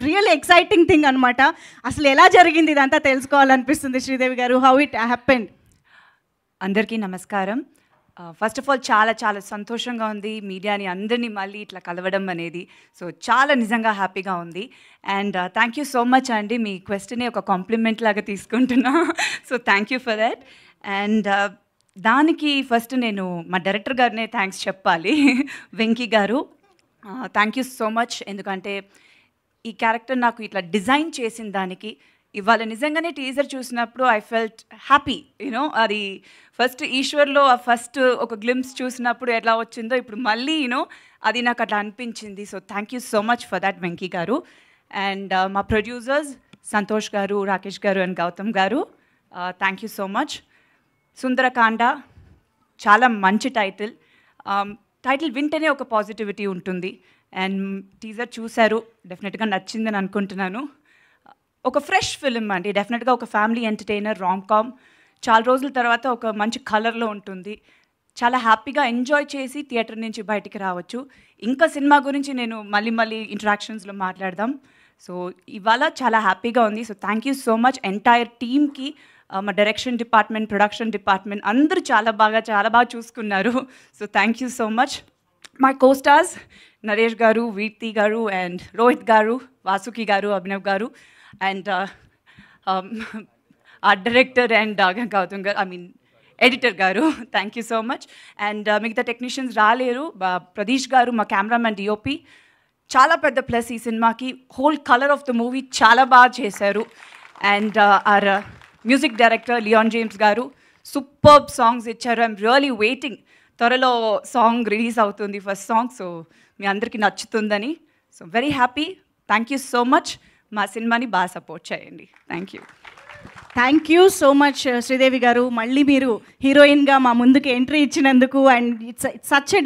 Really exciting thing అనమాట. అసలు ఎలా జరిగింది ఇదంతా తెలుసుకోవాలనిపిస్తుంది శ్రీదేవి గారు. How it happened? అందరికీ నమస్కారం. ఫస్ట్ ఆఫ్ ఆల్ చాలా చాలా సంతోషంగా ఉంది మీడియాని అందరినీ మళ్ళీ ఇట్లా కలవడం అనేది. సో చాలా నిజంగా హ్యాపీగా ఉంది. And thank you so much అండి, మీ క్వశ్చన్ని ఒక కాంప్లిమెంట్ లాగా తీసుకుంటున్నా. So thank you for that. And దానికి ఫస్ట్ నేను మా డైరెక్టర్ గారినే థ్యాంక్స్ చెప్పాలి, వెంకీ గారు. Thank you so much. ఎందుకంటే ఈ క్యారెక్టర్ నాకు ఇట్లా డిజైన్ చేసిన దానికి ఇవాళ నిజంగానే టీజర్ చూసినప్పుడు ఐ ఫెల్ట్ హ్యాపీ. యూనో అది ఫస్ట్ ఈశ్వర్లో ఆ ఫస్ట్ ఒక గ్లిమ్స్ చూసినప్పుడు ఎలా వచ్చిందో ఇప్పుడు మళ్ళీ అది నాకు అట్లా అనిపించింది. So thank you so much for that Venky గారు. అండ్ మా ప్రొడ్యూసర్స్ సంతోష్ గారు, రాకేష్ గారు అండ్ గౌతమ్ గారు, thank you so much. Sundarakanda చాలా మంచి టైటిల్. టైటిల్ వింటేనే ఒక పాజిటివిటీ ఉంటుంది. అండ్ టీజర్ చూశారు, డెఫినెట్గా నచ్చిందని అనుకుంటున్నాను. ఒక ఫ్రెష్ ఫిలిం అండి, డెఫినెట్గా ఒక ఫ్యామిలీ ఎంటర్టైనర్, రామ్ కామ్. చాలా రోజుల తర్వాత ఒక మంచి కలర్లో ఉంటుంది. చాలా హ్యాపీగా ఎంజాయ్ చేసి థియేటర్ నుంచి బయటికి రావచ్చు. ఇంకా సినిమా గురించి నేను మళ్ళీ ఇంటరాక్షన్స్లో మాట్లాడదాం. సో ఇవాళ చాలా హ్యాపీగా ఉంది. So thank you so much entire టీమ్కి. మా డైరెక్షన్ డిపార్ట్మెంట్, ప్రొడక్షన్ డిపార్ట్మెంట్ అందరూ చాలా బాగా చూసుకున్నారు. So thank you so much. My co-stars Naresh గారు, వీర్తి గారు అండ్ రోహిత్ గారు, Vasuki garu, Abhinav garu and art director and Gautam garu, editor garu, thank you so much. And మిగతా టెక్నీషియన్స్ రాలేరు. ప్రదీష్ గారు మా కెమెరామెన్, డిఓపి, చాలా పెద్ద ప్లస్ ఈ సినిమాకి. Whole colour of the movie చాలా బాగా చేశారు. And our music director Leon James garu superb songs ఇచ్చారు. ఐఎమ్ రియలీ వెయిటింగ్, త్వరలో సాంగ్ రిలీజ్ అవుతుంది, ఫస్ట్ సాంగ్. సో మీ అందరికీ నచ్చుతుందని. So very happy. Thank you so much. మా సినిమాని బాగా సపోర్ట్ చేయండి. Thank you. Thank you so much Sridevi garu. మళ్ళీ మీరు హీరోయిన్గా మా ముందుకు ఎంట్రీ ఇచ్చినందుకు. And it's such a